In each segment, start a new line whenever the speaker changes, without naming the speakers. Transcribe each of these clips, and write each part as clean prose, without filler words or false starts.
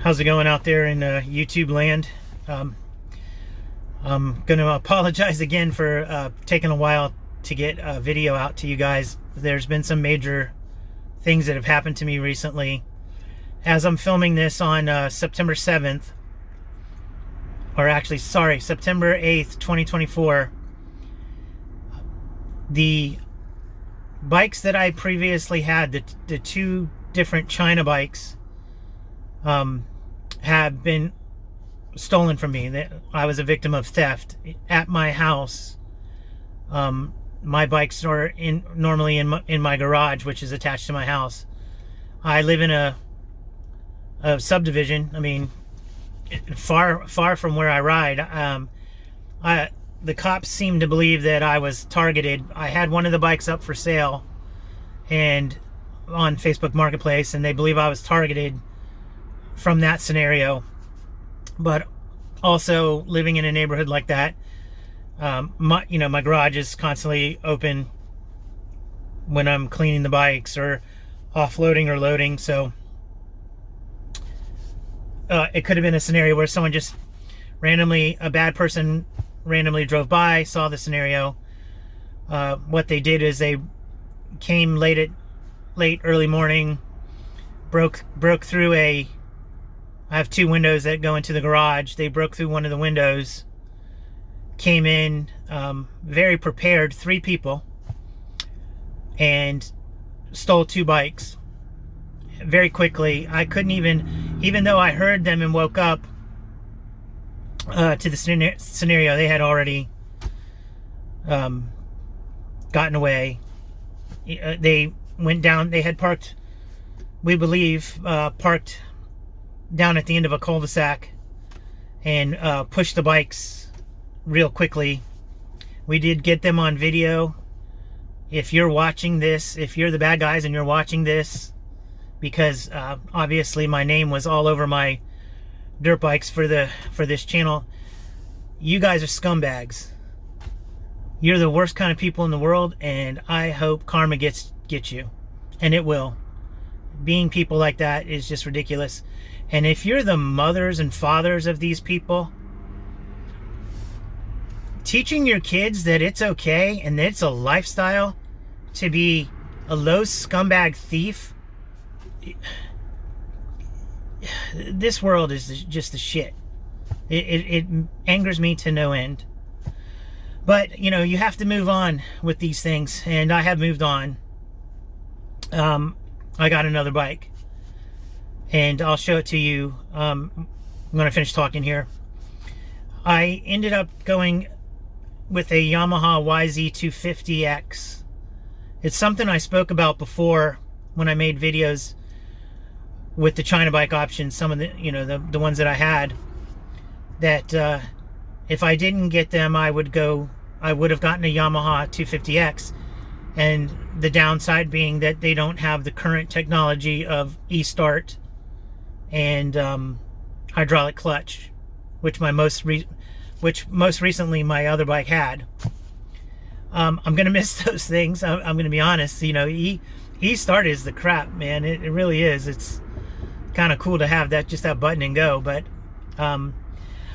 How's it going out there in YouTube land? I'm going to apologize again for taking a while to get a video out to you guys. There's been some major things that have happened to me recently. As I'm filming this on September 7th, or actually, sorry, September 8th, 2024, the bikes that I previously had, the two different China bikes, have been stolen from me. I was a victim of theft at my house. My bikes are normally in my garage, which is attached to my house. I live in a subdivision. I mean, far from where I ride. The cops seem to believe that I was targeted. I had one of the bikes up for sale and on Facebook Marketplace, and they believe I was targeted from that scenario. But also living in a neighborhood like that, my garage is constantly open when I'm cleaning the bikes or offloading or loading. So it could have been a scenario where someone just randomly, a bad person randomly drove by, saw the scenario. What they did is they came late early morning, broke through I have two windows that go into the garage. They broke through one of the windows, came in, very prepared, 3 people, and stole 2 bikes very quickly. I couldn't even though I heard them and woke up to the scenario, they had already gotten away. They went down, they had parked, we believe, parked down at the end of a cul-de-sac and pushed the bikes real quickly. We did get them on video. If you're watching this, if you're the bad guys and you're watching this, because obviously my name was all over my dirt bikes for this channel, you guys are scumbags. You're the worst kind of people in the world, and I hope karma gets you, and it will. Being people like that is just ridiculous. And if you're the mothers and fathers of these people, teaching your kids that it's okay and that it's a lifestyle to be a low scumbag thief, this world is just the shit. It angers me to no end. But, you have to move on with these things, and I have moved on. I got another bike, and I'll show it to you. I'm going to finish talking here. I ended up going with a Yamaha YZ250X. It's something I spoke about before when I made videos with the China bike options, some of the ones that I had, that if I didn't get them, I would have gotten a Yamaha 250X, and the downside being that they don't have the current technology of e-start and hydraulic clutch, which most recently my other bike had. I'm gonna miss those things. I'm gonna be honest. E-start is the crap, man. It really is. It's kind of cool to have that button and go. But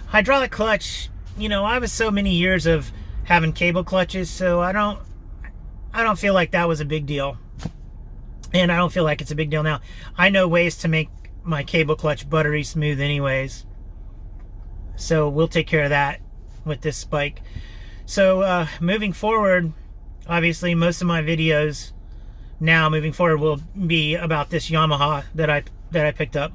hydraulic clutch, I was so many years of having cable clutches, so I don't feel like that was a big deal, and I don't feel like it's a big deal now. I know ways to make my cable clutch buttery smooth anyways, so we'll take care of that with this bike. So moving forward, obviously most of my videos now moving forward will be about this Yamaha that I picked up.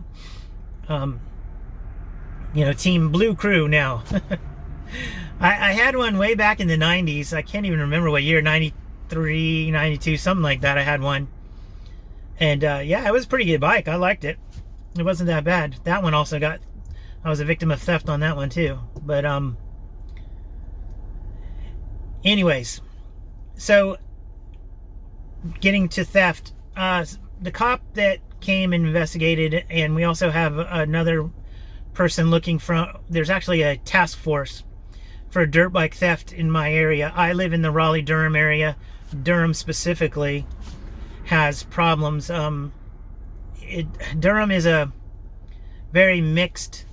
Team Blue Crew now. I had one way back in the 90s. I can't even remember what year, 93, 92, something like that. I had one, and yeah, it was a pretty good bike. I liked it. It wasn't that bad. That one also I was a victim of theft on that one too. But anyways, so getting to theft, the cop that came and investigated, and we also have another person looking from, there's actually a task force for dirt bike theft in my area. I live in the Raleigh-Durham area. Durham specifically has problems. Durham is a very mixed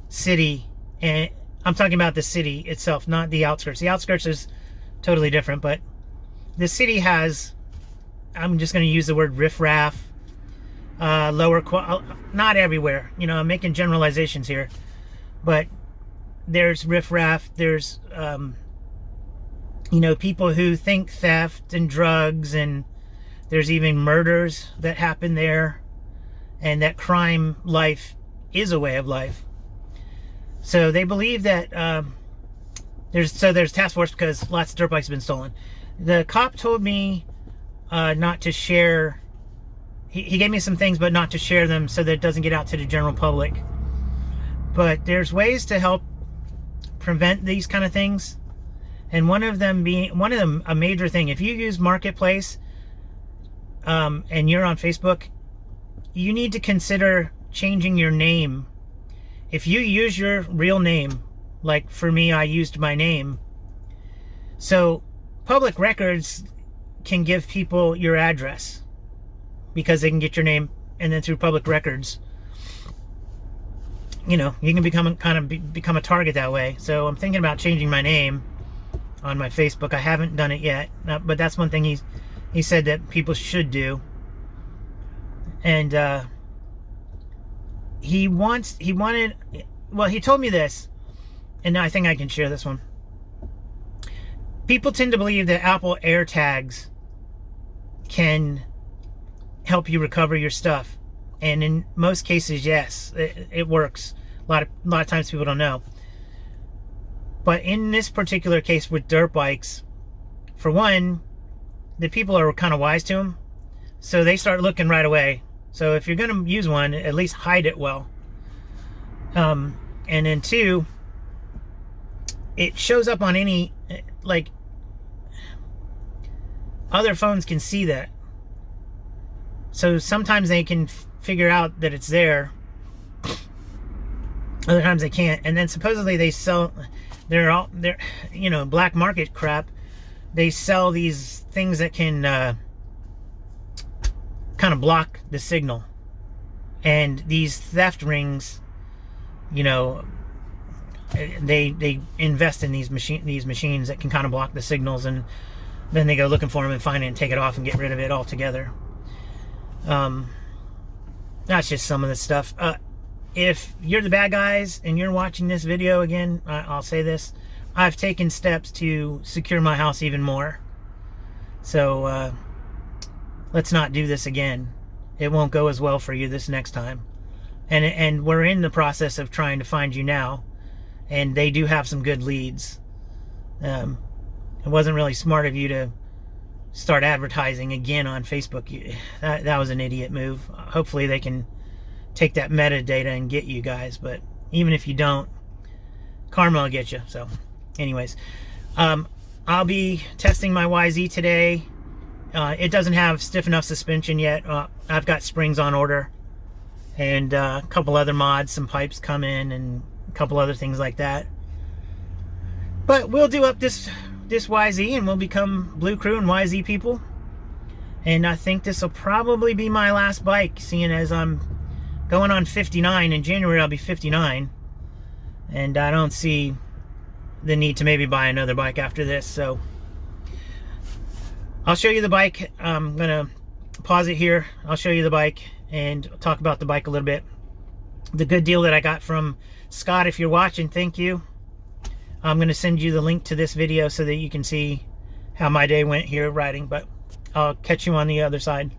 city, and I'm talking about the city itself, not the outskirts. The outskirts is totally different, but the city has, I'm just going to use the word riffraff, not everywhere, you know, I'm making generalizations here, but there's riffraff, there's you know, people who think theft and drugs, and there's even murders that happen there, and that crime life is a way of life. So they believe that there's task force because lots of dirt bikes have been stolen. The cop told me not to share. He gave me some things, but not to share them so that it doesn't get out to the general public. But there's ways to help prevent these kind of things, and one of them a major thing. If you use Marketplace and you're on Facebook, you need to consider changing your name. If you use your real name, like for me, I used my name. So public records can give people your address because they can get your name, and then through public records, you know, you can become a target that way. So I'm thinking about changing my name on my Facebook. I haven't done it yet, but that's one thing he said that people should do. And he told me this, and I think I can share this one. People tend to believe that Apple AirTags can help you recover your stuff, and in most cases, yes, it works. A lot of times people don't know. But in this particular case with dirt bikes, for one, the people are kind of wise to them, so they start looking right away. So if you're going to use one, at least hide it well. And then two, it shows up on any, like, other phones can see that. So sometimes they can figure out that it's there. Other times they can't. And then supposedly they sell, they're you know, black market crap. They sell these things that can kind of block the signal, and these theft rings, you know, they invest in these machines that can kind of block the signals, and then they go looking for them and find it and take it off and get rid of it altogether. That's just some of the stuff. If you're the bad guys and you're watching this video again, I'll say this: I've taken steps to secure my house even more. So let's not do this again. It won't go as well for you this next time. And we're in the process of trying to find you now, and they do have some good leads. It wasn't really smart of you to start advertising again on Facebook. That was an idiot move. Hopefully they can take that metadata and get you guys, but even if you don't, karma will get you. So anyways, I'll be testing my YZ today. It doesn't have stiff enough suspension yet. I've got springs on order, and a couple other mods, some pipes come in, and a couple other things like that. But we'll do up this YZ, and we'll become Blue Crew and YZ people. And I think this will probably be my last bike, seeing as I'm going on 59. In January I'll be 59, and I don't see the need to maybe buy another bike after this. So I'll show you the bike. I'm gonna pause it here. I'll show you the bike and talk about the bike a little bit. The good deal that I got from Scott, if you're watching, thank you. I'm gonna send you the link to this video so that you can see how my day went here riding, but I'll catch you on the other side.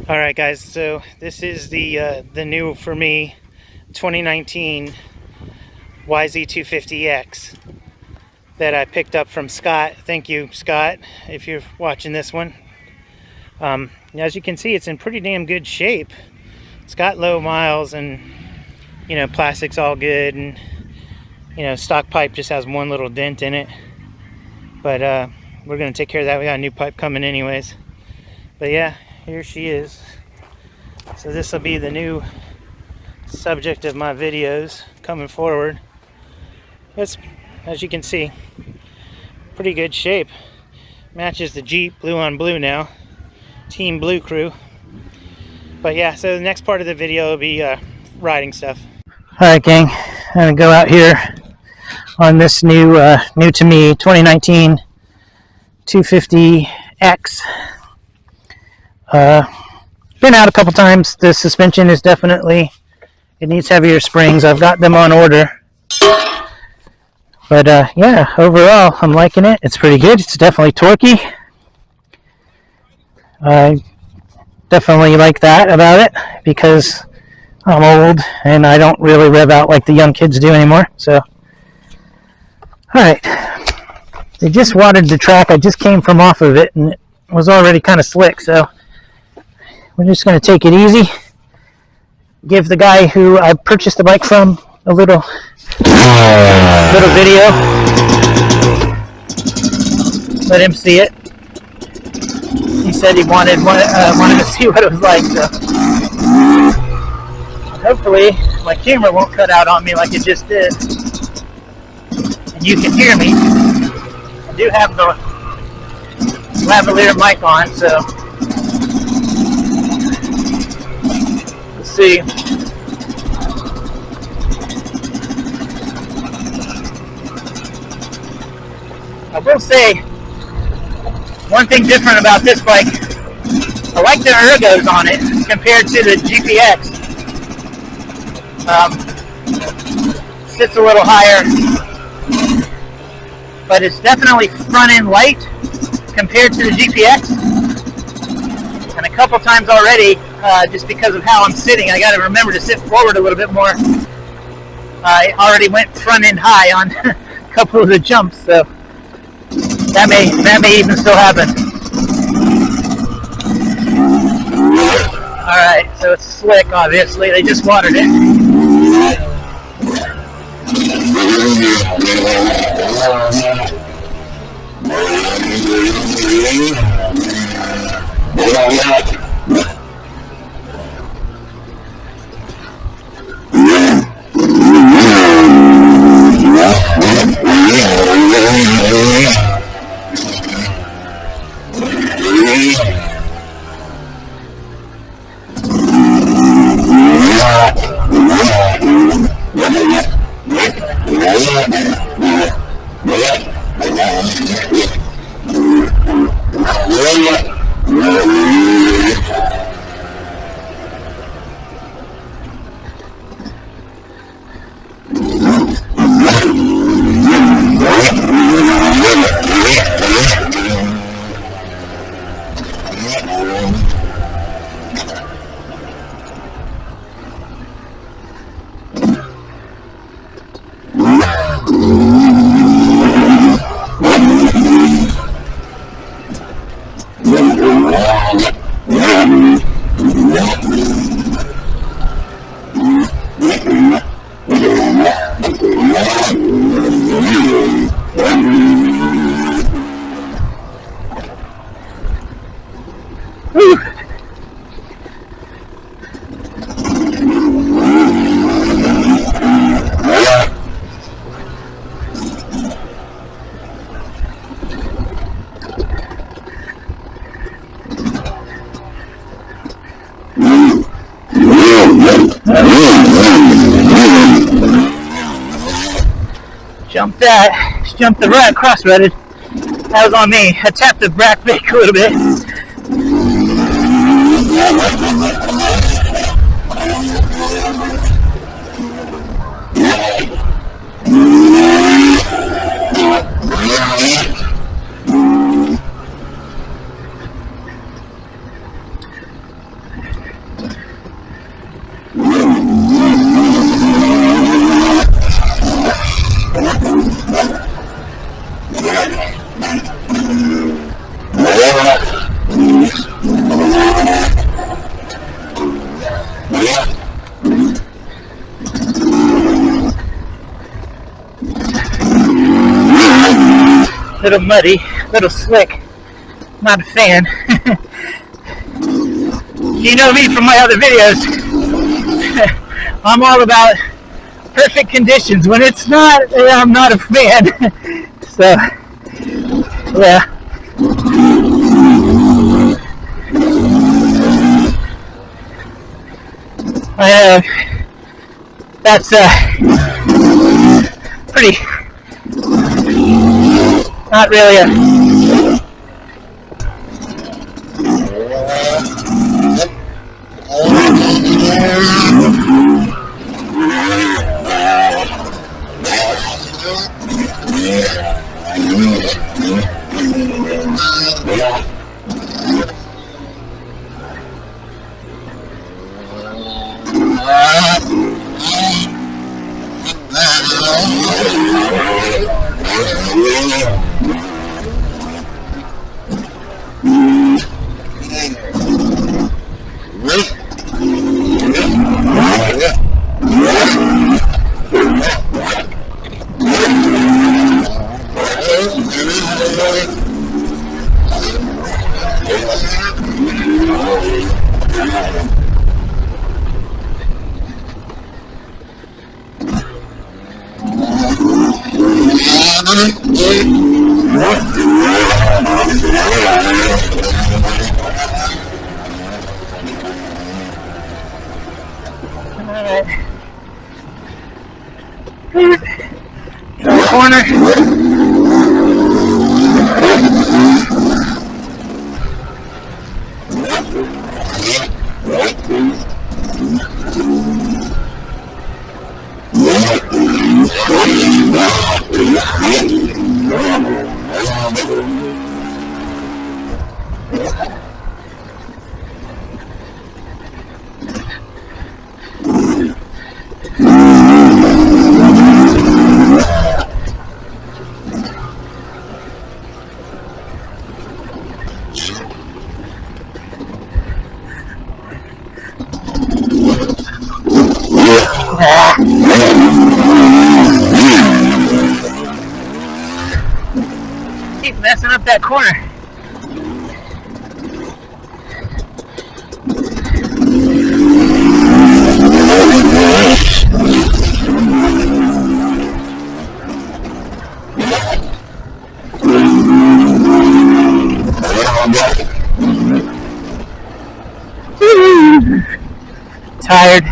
All right, guys, so this is the new, for me, 2019 YZ250X that I picked up from Scott. Thank you, Scott, if you're watching this one. As you can see, it's in pretty damn good shape. It's got low miles, and you know, plastic's all good, and you know, stock pipe just has one little dent in it, but we're gonna take care of that. We got a new pipe coming anyways. But yeah, here she is. So this will be the new subject of my videos coming forward. It's, as you can see, pretty good shape. Matches the Jeep, blue on blue now. Team Blue Crew. But yeah, so the next part of the video will be riding stuff. All right, gang, I'm gonna go out here on this new to me 2019 250X. Been out a couple times. The suspension is definitely, it needs heavier springs. I've got them on order. But yeah, overall, I'm liking it. It's pretty good. It's definitely torquey. I definitely like that about it because I'm old and I don't really rev out like the young kids do anymore. So, alright. They just watered the track. I just came from off of it and it was already kind of slick. So, we're just going to take it easy. Give the guy who I purchased the bike from a little video. Let him see it. He said he wanted to see what it was like. So hopefully my camera won't cut out on me like it just did, and you can hear me. I do have the lavalier mic on, so let's see. I will say one thing different about this bike. I like the ergos on it compared to the GPX. Sits a little higher, but it's definitely front end light compared to the GPX. And a couple times already, just because of how I'm sitting, I got to remember to sit forward a little bit more. I already went front end high on a couple of the jumps, so that may even still happen. Alright, so it's slick, obviously. They just watered it. Jumped that. Just jumped the right cross-threaded. That was on me. I tapped the back brake a little bit. Little muddy, little slick. Not a fan. You know me from my other videos. I'm all about perfect conditions. When it's not, I'm not a fan. So, yeah. That's pretty, not really a corner. Keep messing up that corner. Tired.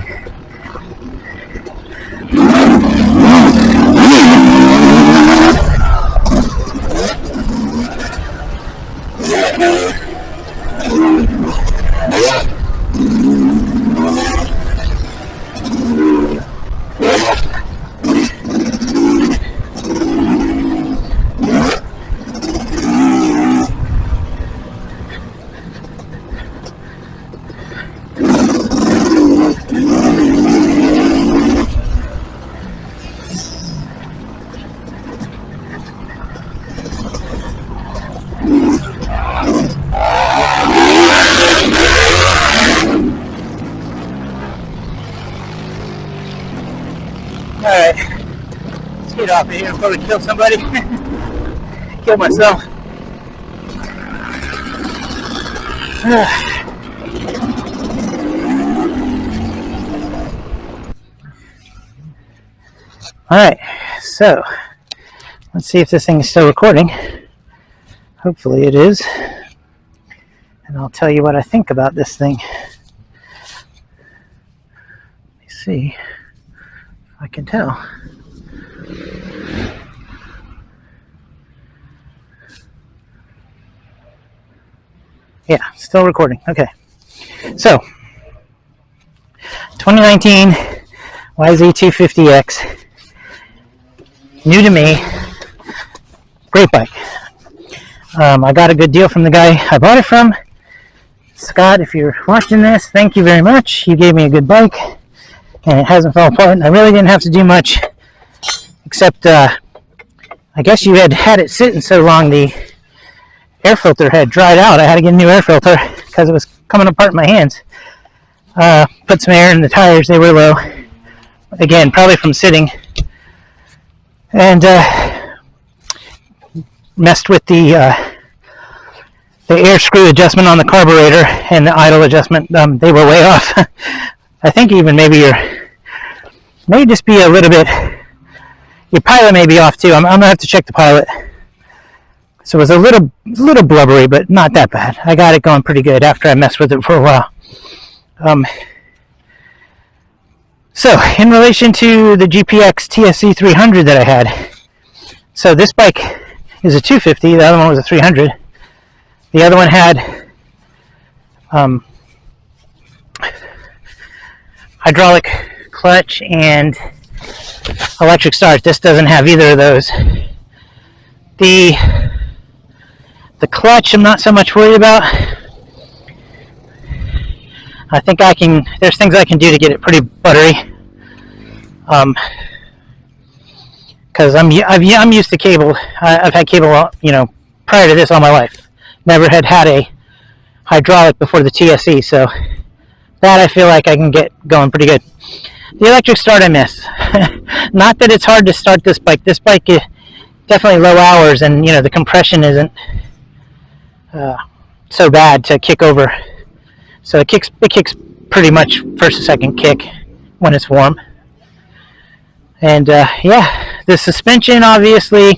Alright, let's get off of here before we kill somebody. Kill myself. Alright, so let's see if this thing is still recording. Hopefully it is. And I'll tell you what I think about this thing. Let me see. I can tell. Yeah, still recording. Okay. So, 2019 YZ250X. New to me. Great bike. I got a good deal from the guy I bought it from. Scott, if you're watching this, thank you very much. You gave me a good bike. And it hasn't fallen apart, and I really didn't have to do much, except, I guess you had it sitting so long, the air filter had dried out. I had to get a new air filter, because it was coming apart in my hands. Put some air in the tires, they were low. Again, probably from sitting. And, messed with the air screw adjustment on the carburetor, and the idle adjustment, they were way off. I think even maybe may just be a little bit, your pilot may be off too. I'm gonna have to check the pilot. So it was a little blubbery, but not that bad. I got it going pretty good after I messed with it for a while. So, in relation to the GPX TSC 300 that I had, so this bike is a 250, the other one was a 300. The other one had hydraulic clutch and electric start. This doesn't have either of those. The clutch I'm not so much worried about. I think there's things I can do to get it pretty buttery. Because I'm used to cable. I've had cable, prior to this all my life. Never had a hydraulic before the TSE, so that I feel like I can get going pretty good. The electric start I miss. Not that it's hard to start this bike. This bike is definitely low hours, and the compression isn't so bad to kick over. So it kicks pretty much first and second kick when it's warm. And the suspension, obviously,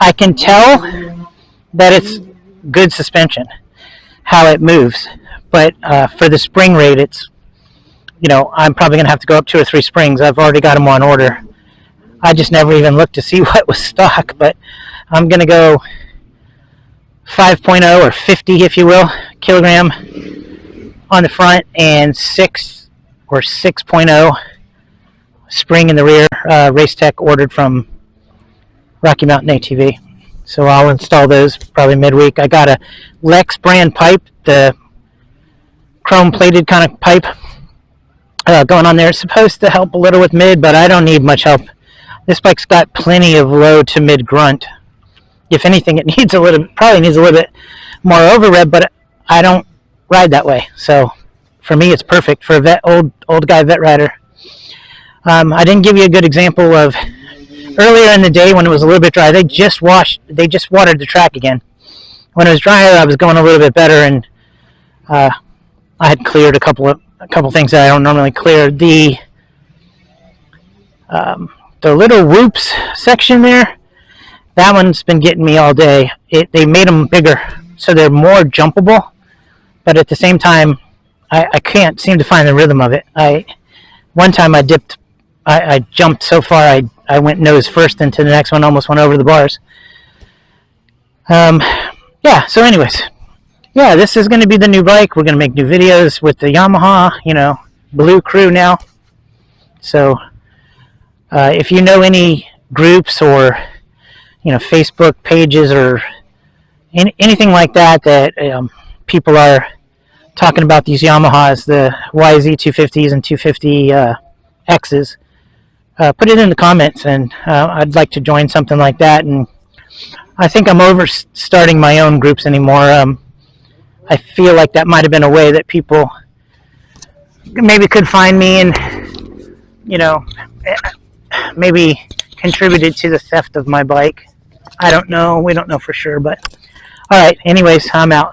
I can tell that it's good suspension, how it moves. But for the spring rate, it's, I'm probably going to have to go up 2 or 3 springs. I've already got them on order. I just never even looked to see what was stock, but I'm going to go 5.0 or 50, if you will, kilogram on the front, and 6 or 6.0 spring in the rear. Racetech ordered from Rocky Mountain ATV. So I'll install those probably midweek. I got a Lex brand pipe, the chrome plated kind of pipe going on there. It's supposed to help a little with mid, but I don't need much help. This bike's got plenty of low to mid grunt. If anything, it probably needs a little bit more over rev, but I don't ride that way. So for me, it's perfect for a old guy vet rider. I didn't give you a good example of earlier in the day when it was a little bit dry. They just watered the track again. When it was drier, I was going a little bit better, and I had cleared a couple things that I don't normally clear. The little whoops section there, that one's been getting me all day. They made them bigger, so they're more jumpable, but at the same time, I can't seem to find the rhythm of it. One time I jumped so far, I went nose first into the next one, almost went over the bars. So anyways, this is going to be the new bike. We're going to make new videos with the Yamaha, Blue Crew now. So if you know any groups or, Facebook pages or anything like that people are talking about these Yamahas, the YZ250s and 250Xs, put it in the comments, and I'd like to join something like that. And I think I'm over starting my own groups anymore. I feel like that might have been a way that people maybe could find me and, maybe contributed to the theft of my bike. I don't know. We don't know for sure, but all right. Anyways, I'm out.